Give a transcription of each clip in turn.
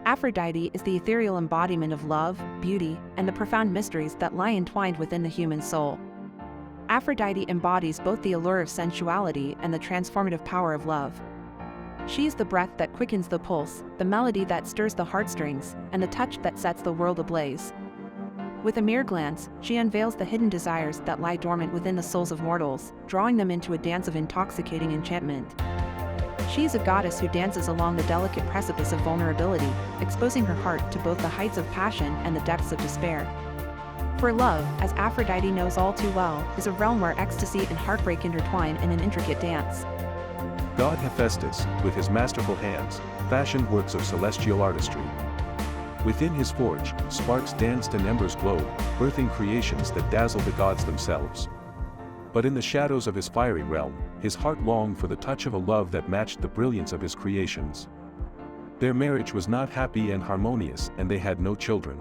Aphrodite is the ethereal embodiment of love, beauty, and the profound mysteries that lie entwined within the human soul. Aphrodite embodies both the allure of sensuality and the transformative power of love. She is the breath that quickens the pulse, the melody that stirs the heartstrings, and the touch that sets the world ablaze. With a mere glance, she unveils the hidden desires that lie dormant within the souls of mortals, drawing them into a dance of intoxicating enchantment. She is a goddess who dances along the delicate precipice of vulnerability, exposing her heart to both the heights of passion and the depths of despair. For love, as Aphrodite knows all too well, is a realm where ecstasy and heartbreak intertwine in an intricate dance. God Hephaestus, with his masterful hands, fashioned works of celestial artistry. Within his forge, sparks danced and embers glowed, birthing creations that dazzle the gods themselves. But in the shadows of his fiery realm, his heart longed for the touch of a love that matched the brilliance of his creations. Their marriage was not happy and harmonious, and they had no children.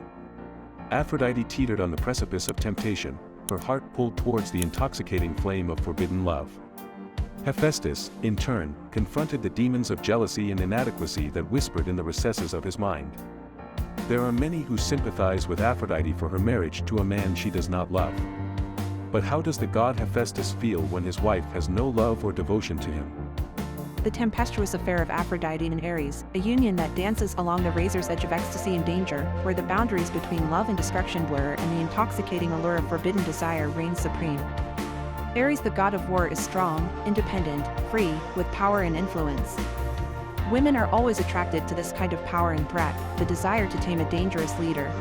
Aphrodite teetered on the precipice of temptation, her heart pulled towards the intoxicating flame of forbidden love. Hephaestus, in turn, confronted the demons of jealousy and inadequacy that whispered in the recesses of his mind. There are many who sympathize with Aphrodite for her marriage to a man she does not love. But how does the god Hephaestus feel when his wife has no love or devotion to him? The tempestuous affair of Aphrodite and Ares, a union that dances along the razor's edge of ecstasy and danger, where the boundaries between love and destruction blur and the intoxicating allure of forbidden desire reigns supreme. Ares, the god of war, is strong, independent, free, with power and influence. Women are always attracted to this kind of power and threat, the desire to tame a dangerous leader.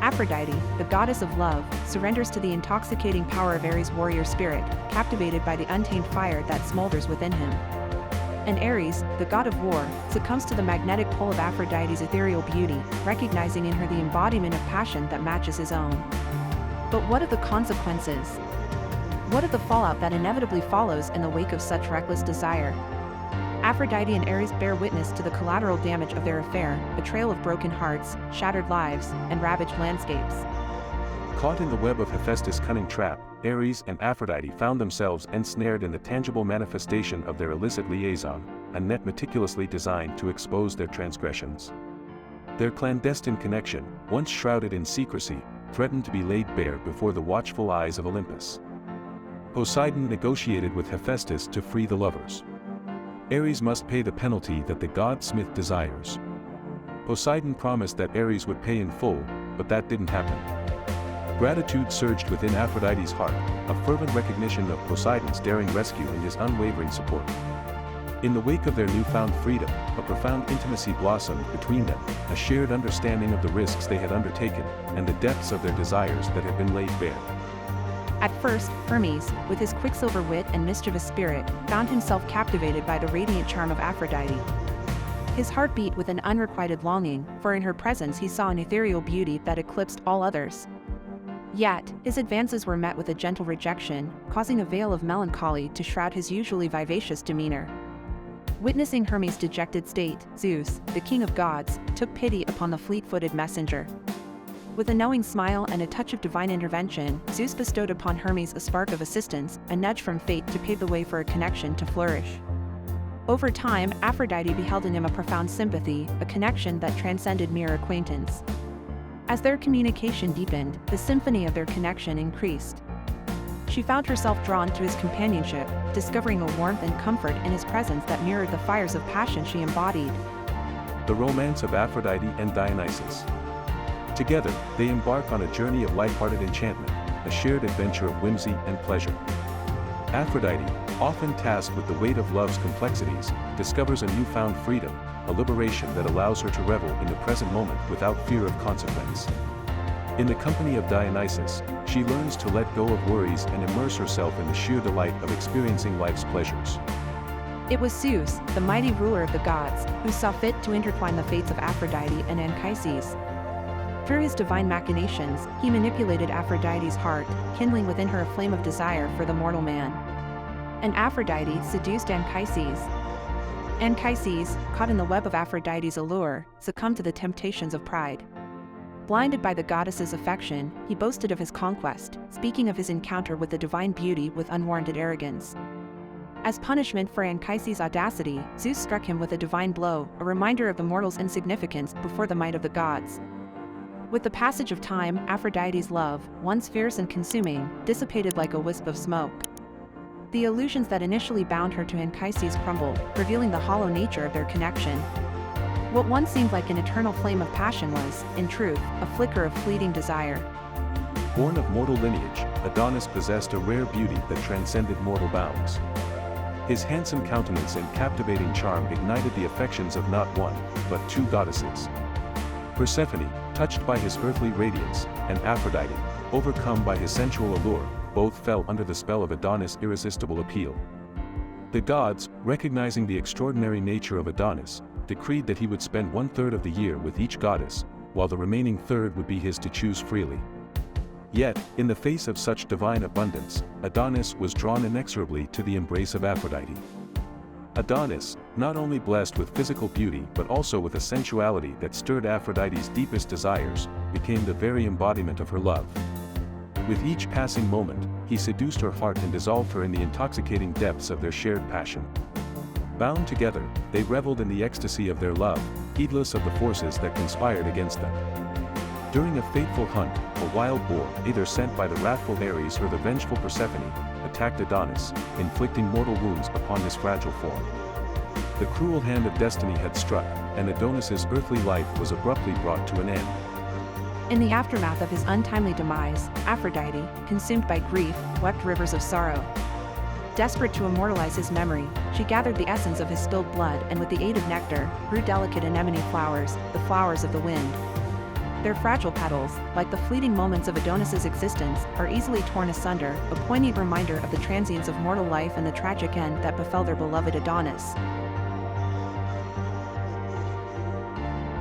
Aphrodite, the goddess of love, surrenders to the intoxicating power of Ares' warrior spirit, captivated by the untamed fire that smolders within him. And Ares, the god of war, succumbs to the magnetic pull of Aphrodite's ethereal beauty, recognizing in her the embodiment of passion that matches his own. But what of the consequences? What of the fallout that inevitably follows in the wake of such reckless desire? Aphrodite and Ares bear witness to the collateral damage of their affair, a trail of broken hearts, shattered lives, and ravaged landscapes. Caught in the web of Hephaestus' cunning trap, Ares and Aphrodite found themselves ensnared in the tangible manifestation of their illicit liaison, a net meticulously designed to expose their transgressions. Their clandestine connection, once shrouded in secrecy, threatened to be laid bare before the watchful eyes of Olympus. Poseidon negotiated with Hephaestus to free the lovers. Ares must pay the penalty that the god-smith desires. Poseidon promised that Ares would pay in full, but that didn't happen. Gratitude surged within Aphrodite's heart, a fervent recognition of Poseidon's daring rescue and his unwavering support. In the wake of their newfound freedom, a profound intimacy blossomed between them, a shared understanding of the risks they had undertaken, and the depths of their desires that had been laid bare. At first, Hermes, with his quicksilver wit and mischievous spirit, found himself captivated by the radiant charm of Aphrodite. His heart beat with an unrequited longing, for in her presence he saw an ethereal beauty that eclipsed all others. Yet, his advances were met with a gentle rejection, causing a veil of melancholy to shroud his usually vivacious demeanor. Witnessing Hermes' dejected state, Zeus, the king of gods, took pity upon the fleet-footed messenger. With a knowing smile and a touch of divine intervention, Zeus bestowed upon Hermes a spark of assistance, a nudge from fate to pave the way for a connection to flourish. Over time, Aphrodite beheld in him a profound sympathy, a connection that transcended mere acquaintance. As their communication deepened, the symphony of their connection increased. She found herself drawn to his companionship, discovering a warmth and comfort in his presence that mirrored the fires of passion she embodied. The romance of Aphrodite and Dionysus. Together, they embark on a journey of lighthearted enchantment, a shared adventure of whimsy and pleasure. Aphrodite, often tasked with the weight of love's complexities, discovers a newfound freedom, a liberation that allows her to revel in the present moment without fear of consequence. In the company of Dionysus, she learns to let go of worries and immerse herself in the sheer delight of experiencing life's pleasures. It was Zeus, the mighty ruler of the gods, who saw fit to intertwine the fates of Aphrodite and Anchises. Through his divine machinations, he manipulated Aphrodite's heart, kindling within her a flame of desire for the mortal man. And Aphrodite seduced Anchises. Anchises, caught in the web of Aphrodite's allure, succumbed to the temptations of pride. Blinded by the goddess's affection, he boasted of his conquest, speaking of his encounter with the divine beauty with unwarranted arrogance. As punishment for Anchises' audacity, Zeus struck him with a divine blow, a reminder of the mortal's insignificance before the might of the gods. With the passage of time, Aphrodite's love, once fierce and consuming, dissipated like a wisp of smoke. The illusions that initially bound her to Anchises crumbled, revealing the hollow nature of their connection. What once seemed like an eternal flame of passion was, in truth, a flicker of fleeting desire. Born of mortal lineage, Adonis possessed a rare beauty that transcended mortal bounds. His handsome countenance and captivating charm ignited the affections of not one, but two goddesses. Persephone, touched by his earthly radiance, and Aphrodite, overcome by his sensual allure, both fell under the spell of Adonis' irresistible appeal. The gods, recognizing the extraordinary nature of Adonis, decreed that he would spend 1/3 of the year with each goddess, while the remaining third would be his to choose freely. Yet, in the face of such divine abundance, Adonis was drawn inexorably to the embrace of Aphrodite. Adonis, not only blessed with physical beauty but also with a sensuality that stirred Aphrodite's deepest desires, became the very embodiment of her love. With each passing moment, he seduced her heart and dissolved her in the intoxicating depths of their shared passion. Bound together, they reveled in the ecstasy of their love, heedless of the forces that conspired against them. During a fateful hunt, a wild boar, either sent by the wrathful Ares or the vengeful Persephone, attacked Adonis, inflicting mortal wounds upon his fragile form. The cruel hand of destiny had struck, and Adonis's earthly life was abruptly brought to an end. In the aftermath of his untimely demise, Aphrodite, consumed by grief, wept rivers of sorrow. Desperate to immortalize his memory, she gathered the essence of his spilled blood and with the aid of nectar, grew delicate anemone flowers, the flowers of the wind. Their fragile petals, like the fleeting moments of Adonis's existence, are easily torn asunder, a poignant reminder of the transience of mortal life and the tragic end that befell their beloved Adonis.